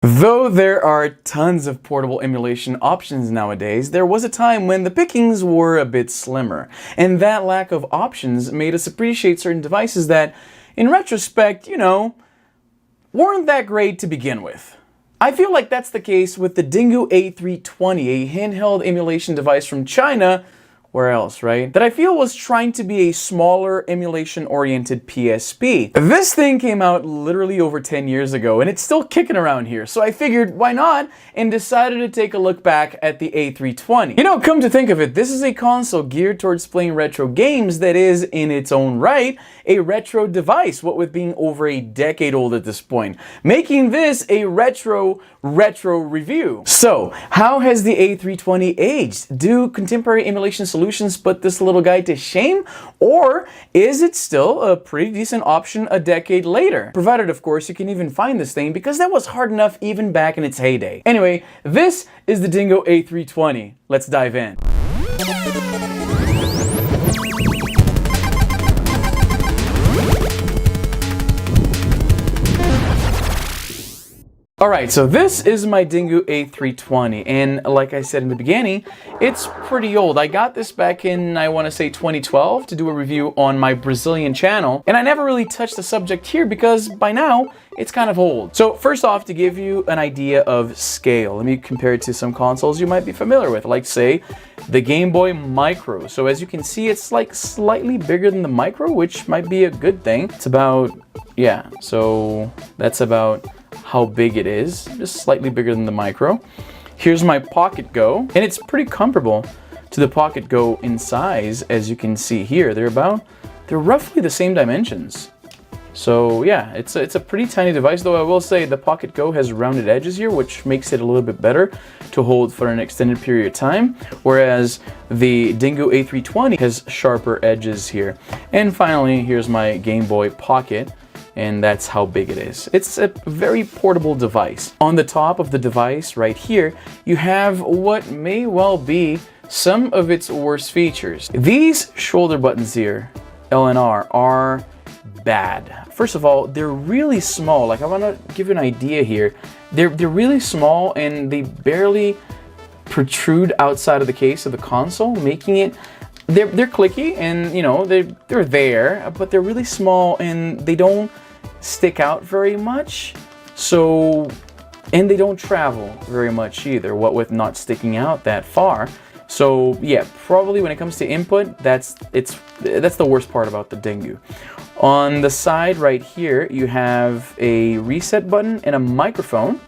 Though there are tons of portable emulation options nowadays, there was a time when the pickings were a bit slimmer, and that lack of options made us appreciate certain devices that, in retrospect, weren't that great to begin with. I feel like that's the case with the Dingoo A320, a handheld emulation device from China, where else, right? That I feel was trying to be a smaller, emulation-oriented PSP. This thing came out literally over 10 years ago, and it's still kicking around here, so I figured, why not? And decided to take a look back at the A320. Come to think of it, this is a console geared towards playing retro games that is, in its own right, a retro device, what with being over a decade old at this point, making this a retro review. So, how has the A320 aged? Do contemporary emulation solutions put this little guy to shame? Or is it still a pretty decent option a decade later? Provided, of course, you can even find this thing, because that was hard enough even back in its heyday. Anyway, this is the Dingoo A320. Let's dive in. Alright, so this is my Dingoo A320, and like I said in the beginning, it's pretty old. I got this back in, I want to say 2012, to do a review on my Brazilian channel, and I never really touched the subject here because by now, it's kind of old. So first off, to give you an idea of scale, let me compare it to some consoles you might be familiar with, like say, the Game Boy Micro. So as you can see, it's like slightly bigger than the Micro, which might be a good thing. It's about, yeah, so that's about how big it is, just slightly bigger than the Micro. Here's my Pocket Go, and it's pretty comparable to the Pocket Go in size, as you can see here. They're roughly the same dimensions. So yeah, it's a pretty tiny device, though I will say the Pocket Go has rounded edges here, which makes it a little bit better to hold for an extended period of time, whereas the Dingoo A320 has sharper edges here. And finally, here's my Game Boy Pocket, and that's how big it is. It's a very portable device. On the top of the device right here, you have what may well be some of its worst features. These shoulder buttons here, L and R, are bad. First of all, they're really small. Like, I want to give you an idea here. They're really small, and they barely protrude outside of the case of the console, making it they're clicky, and they're there, but they're really small and they don't stick out very much. So, and they don't travel very much either, what with not sticking out that far. So yeah, probably when it comes to input, that's the worst part about the Dingoo. On the side right here, you have a reset button and a microphone.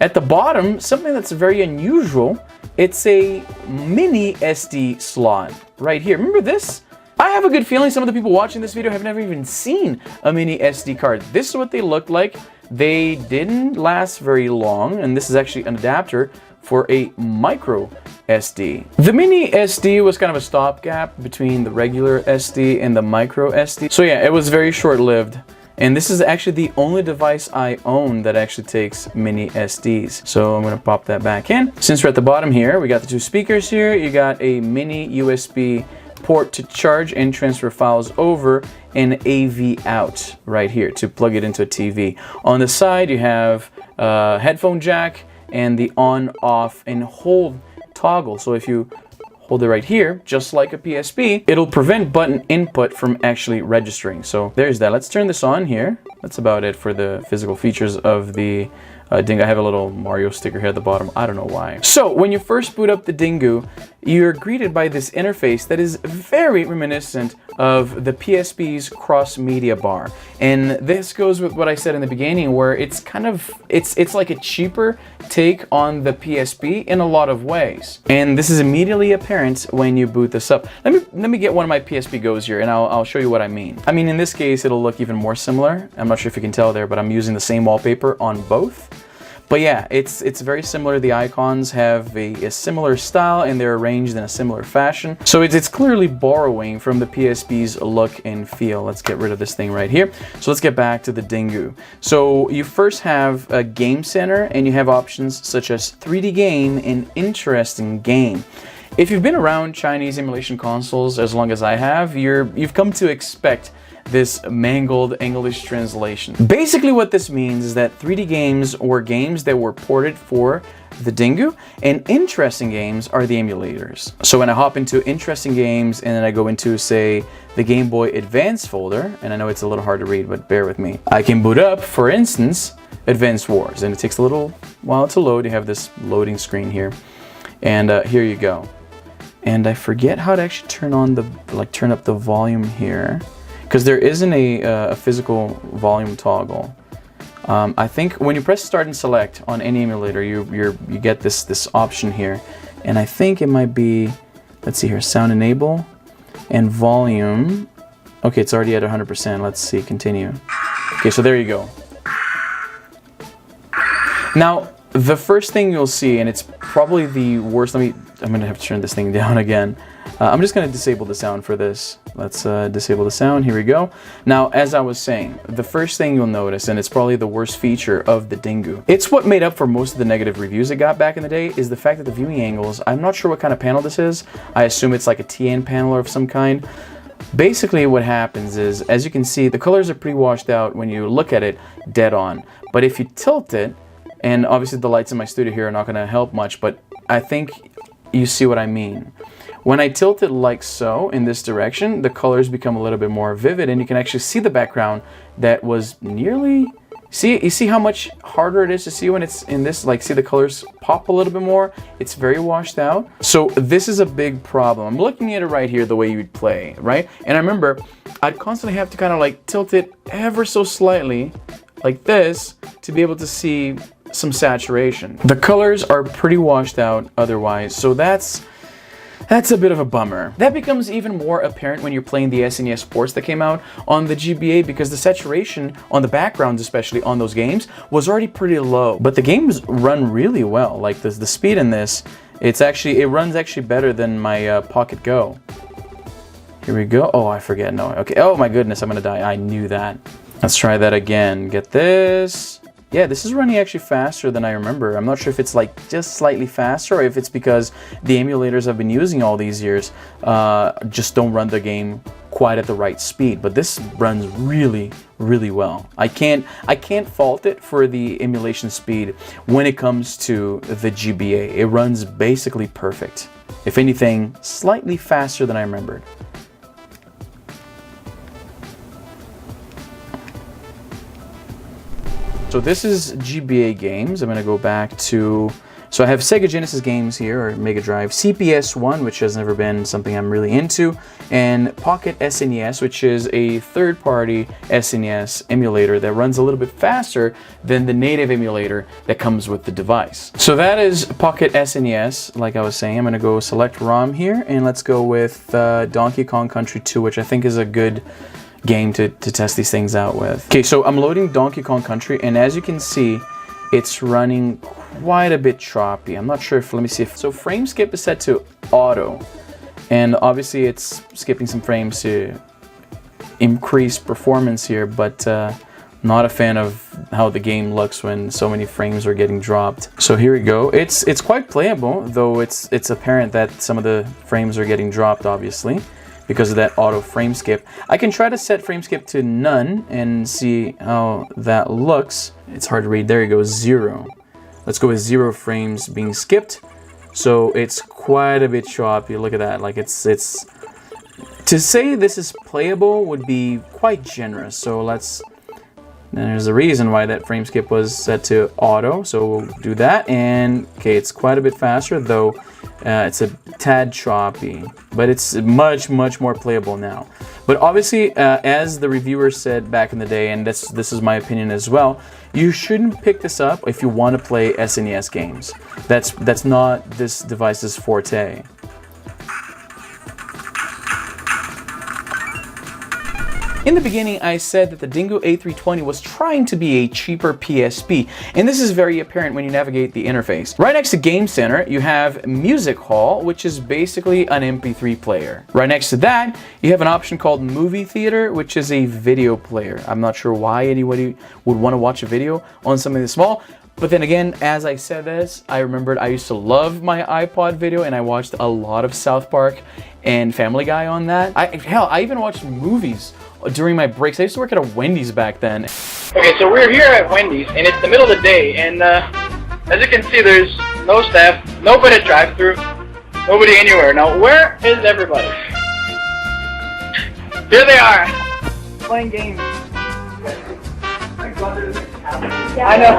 At the bottom, something that's very unusual, it's a mini SD slot right here. Remember this? I have a good feeling some of the people watching this video have never even seen a mini SD card. This is what they looked like. They didn't last very long, and this is actually an adapter for a micro SD. The mini SD was kind of a stopgap between the regular SD and the micro SD. So yeah, it was very short-lived. And this is actually the only device I own that actually takes mini SDs. So I'm gonna pop that back in. Since we're at the bottom here, we got the two speakers here. You got a mini USB port to charge and transfer files over, and AV out right here to plug it into a TV. On the side, you have a headphone jack and the on, off, and hold toggle. So if you hold it right here, just like a PSP, it'll prevent button input from actually registering. So there's that. Let's turn this on here. That's about it for the physical features of the Dingoo. I have a little Mario sticker here at the bottom. I don't know why. So when you first boot up the Dingoo, you're greeted by this interface that is very reminiscent of the PSP's cross-media bar. And this goes with what I said in the beginning, where it's it's like a cheaper take on the PSP in a lot of ways. And this is immediately apparent when you boot this up. Let me get one of my PSP Go's here, and I'll show you what I mean. I mean, in this case, it'll look even more similar. I'm not sure if you can tell there, but I'm using the same wallpaper on both. But yeah, it's very similar. The icons have a similar style, and they're arranged in a similar fashion. So it's clearly borrowing from the PSP's look and feel. Let's get rid of this thing right here. So let's get back to the Dingoo. So you first have a game center, and you have options such as 3D game and interesting game. If you've been around Chinese emulation consoles as long as I have, you've come to expect this mangled English translation. Basically what this means is that 3D games were games that were ported for the Dingoo, and interesting games are the emulators. So when I hop into interesting games and then I go into, say, the Game Boy Advance folder, and I know it's a little hard to read, but bear with me, I can boot up, for instance, Advance Wars, and it takes a little while to load. You have this loading screen here, and here you go. And I forget how to actually turn on the, turn up the volume here, because there isn't a physical volume toggle. I think when you press start and select on any emulator, you get this option here, and I think it might be, let's see here, sound enable and volume. Okay, it's already at 100%. Let's see, continue. Okay, so there you go. Now, the first thing you'll see, and it's probably the worst, I'm gonna have to turn this thing down again. I'm just gonna disable the sound for this. Let's disable the sound, here we go. Now, as I was saying, the first thing you'll notice, and it's probably the worst feature of the Dingoo, it's what made up for most of the negative reviews it got back in the day, is the fact that the viewing angles, I'm not sure what kind of panel this is. I assume it's like a TN panel of some kind. Basically what happens is, as you can see, the colors are pretty washed out when you look at it dead on. But if you tilt it, and obviously the lights in my studio here are not gonna help much, but I think you see what I mean. When I tilt it like so, in this direction, the colors become a little bit more vivid, and you can actually see the background that was nearly... you see how much harder it is to see when it's in this, see the colors pop a little bit more? It's very washed out. So this is a big problem. I'm looking at it right here the way you'd play, right? And I remember, I'd constantly have to kind of tilt it ever so slightly, like this, to be able to see some saturation. The colors are pretty washed out otherwise, so that's a bit of a bummer. That becomes even more apparent when you're playing the SNES ports that came out on the GBA, because the saturation on the backgrounds, especially on those games, was already pretty low. But the games run really well. Like the speed in this, it runs actually better than my Pocket Go. Here we go. Oh, I forget. No. Okay. Oh my goodness, I'm gonna die. I knew that. Let's try that again. Get this. Yeah, this is running actually faster than I remember. I'm not sure if it's just slightly faster, or if it's because the emulators I've been using all these years just don't run the game quite at the right speed. But this runs really, really well. I can't fault it for the emulation speed when it comes to the GBA. It runs basically perfect. If anything, slightly faster than I remembered. So this is GBA games. I'm going to go back to, so I have Sega Genesis games here, or Mega Drive, CPS1, which has never been something I'm really into, and Pocket SNES, which is a third-party SNES emulator that runs a little bit faster than the native emulator that comes with the device. So that is Pocket SNES, like I was saying. I'm going to go select ROM here, and let's go with Donkey Kong Country 2, which I think is a good game to test these things out with. Okay, so I'm loading Donkey Kong Country, and as you can see, it's running quite a bit choppy. I'm not sure if, let me see if, so frame skip is set to auto, and obviously it's skipping some frames to increase performance here, but not a fan of how the game looks when so many frames are getting dropped. So here we go. It's quite playable, though it's apparent that some of the frames are getting dropped, obviously, because of that auto frame skip. I can try to set frame skip to none and see how that looks. It's hard to read. There you go, 0. Let's go with 0 frames being skipped. So it's quite a bit choppy. Look at that. It's to say this is playable would be quite generous. So there's a reason why that frame skip was set to auto. So we'll do that. And okay, it's quite a bit faster, though. It's a tad choppy, but it's much more playable now. But obviously, as the reviewer said back in the day, and this is my opinion as well, you shouldn't pick this up if you want to play SNES games. That's not this device's forte. In the beginning, I said that the Dingoo A320 was trying to be a cheaper PSP, and this is very apparent when you navigate the interface. Right next to Game Center, you have Music Hall, which is basically an MP3 player. Right next to that, you have an option called Movie Theater, which is a video player. I'm not sure why anybody would want to watch a video on something this small. But then again, as I said this, I remembered I used to love my iPod video, and I watched a lot of South Park and Family Guy on that. Hell, I even watched movies during my breaks. I used to work at a Wendy's back then. Okay, so we're here at Wendy's, and it's the middle of the day, and as you can see, there's no staff, nobody at drive-thru, nobody anywhere. Now, where is everybody? Here they are, playing games. I know.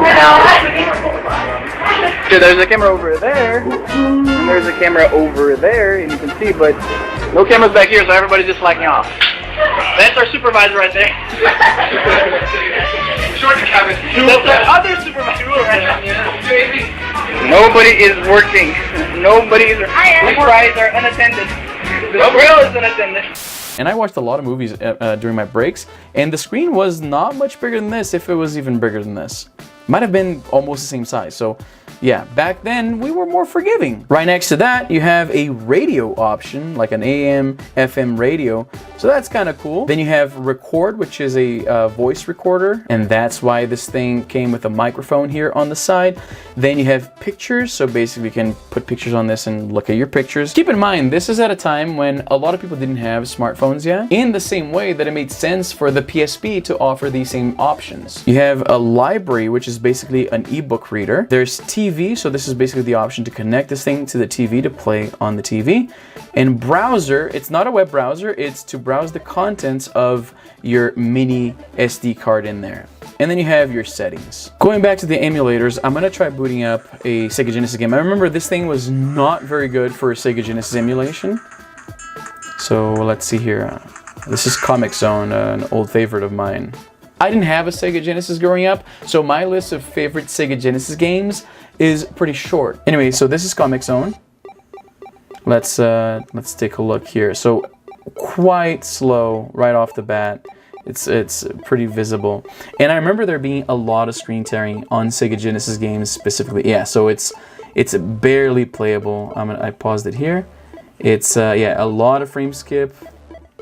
So there's a camera over there, and there's a camera over there, and you can see, but no cameras back here, so everybody's just slacking off. That's our supervisor right there. That's our other supervisor right there. Nobody is working. Nobody is. The fries are unattended. The grill is unattended. And I watched a lot of movies during my breaks, and the screen was not much bigger than this, if it was even bigger than this. Might have been almost the same size, so yeah, back then we were more forgiving. Right next to that, you have a radio option, like an AM, FM radio, so that's kind of cool. Then you have record, which is a voice recorder, and that's why this thing came with a microphone here on the side. Then you have pictures, so basically you can put pictures on this and look at your pictures. Keep in mind, this is at a time when a lot of people didn't have smartphones yet, in the same way that it made sense for the PSP to offer these same options. You have a library, which is basically an ebook reader. There's TV, so this is basically the option to connect this thing to the TV to play on the TV. And browser, it's not a web browser, it's to browse the contents of your mini SD card in there. And then you have your settings. Going back to the emulators, I'm gonna try booting up a Sega Genesis game. I remember this thing was not very good for Sega Genesis emulation. So let's see here. This is Comic Zone, an old favorite of mine. I didn't have a Sega Genesis growing up, so my list of favorite Sega Genesis games is pretty short. Anyway, so this is Comic Zone. Let's take a look here. So quite slow right off the bat. It's pretty visible. And I remember there being a lot of screen tearing on Sega Genesis games specifically. Yeah, so it's barely playable. I paused it here. It's yeah, a lot of frame skip,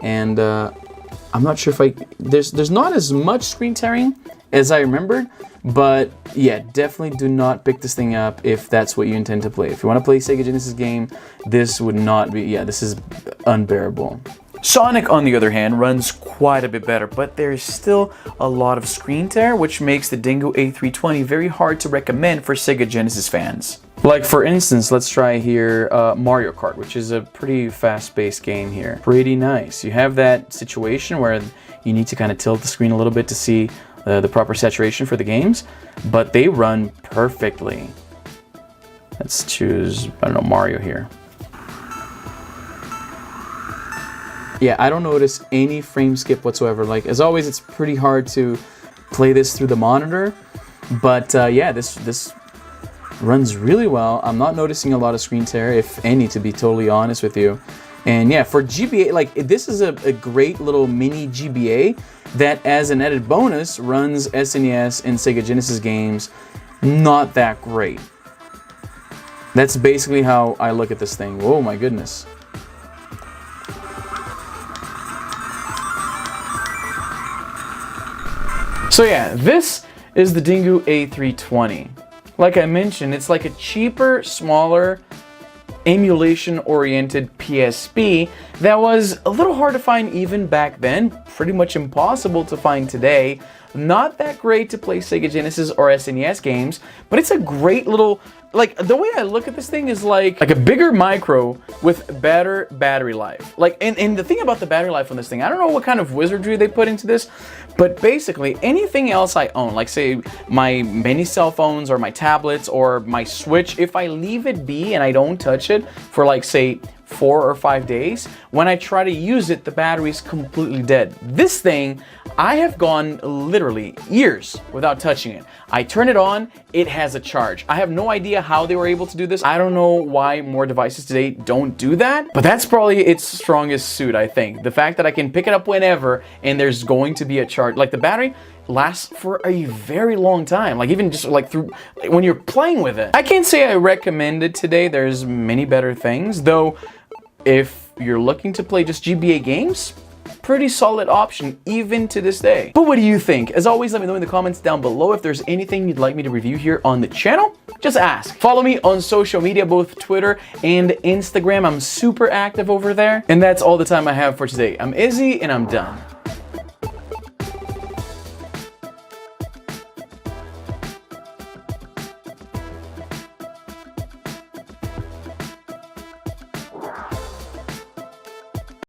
and I'm not sure if there's not as much screen tearing as I remembered, but yeah, definitely do not pick this thing up if that's what you intend to play. If you want to play a Sega Genesis game, this would not be, yeah, this is unbearable. Sonic, on the other hand, runs quite a bit better, but there's still a lot of screen tear, which makes the Dingoo A320 very hard to recommend for Sega Genesis fans. Like, for instance, let's try here Mario Kart, which is a pretty fast-paced game here. Pretty nice. You have that situation where you need to kind of tilt the screen a little bit to see the proper saturation for the games, but they run perfectly. Let's choose, I don't know, Mario here. Yeah, I don't notice any frame skip whatsoever. Like, as always, it's pretty hard to play this through the monitor, but yeah, this runs really well. I'm not noticing a lot of screen tear, if any, to be totally honest with you. And yeah, for GBA, like, this is a great little mini GBA that, as an added bonus, runs SNES and Sega Genesis games not that great. That's basically how I look at this thing. Oh my goodness. So yeah, this is the Dingoo A320. Like I mentioned, it's like a cheaper, smaller, emulation-oriented PSP that was a little hard to find even back then, pretty much impossible to find today. Not that great to play Sega Genesis or SNES games, but it's a great little, like, the way I look at this thing is like a bigger micro with better battery life. Like, and the thing about the battery life on this thing, I don't know what kind of wizardry they put into this, but basically anything else I own, like say my mini cell phones or my tablets or my Switch, if I leave it be and I don't touch it for, like, say 4 or 5 days, when I try to use it, the battery's completely dead. This thing, I have gone literally years without touching it. I turn it on, it has a charge. I have no idea how they were able to do this. I don't know why more devices today don't do that, but that's probably its strongest suit, I think. The fact that I can pick it up whenever and there's going to be a charge. Like, the battery lasts for a very long time, like even just like through when you're playing with it. I can't say I recommend it today. There's many better things, though. If you're looking to play just GBA games, pretty solid option even to this day. But what do you think? As always, let me know in the comments down below if there's anything you'd like me to review here on the channel. Just ask. Follow me on social media, both Twitter and Instagram. I'm super active over there. And that's all the time I have for today. I'm Izzy and I'm done.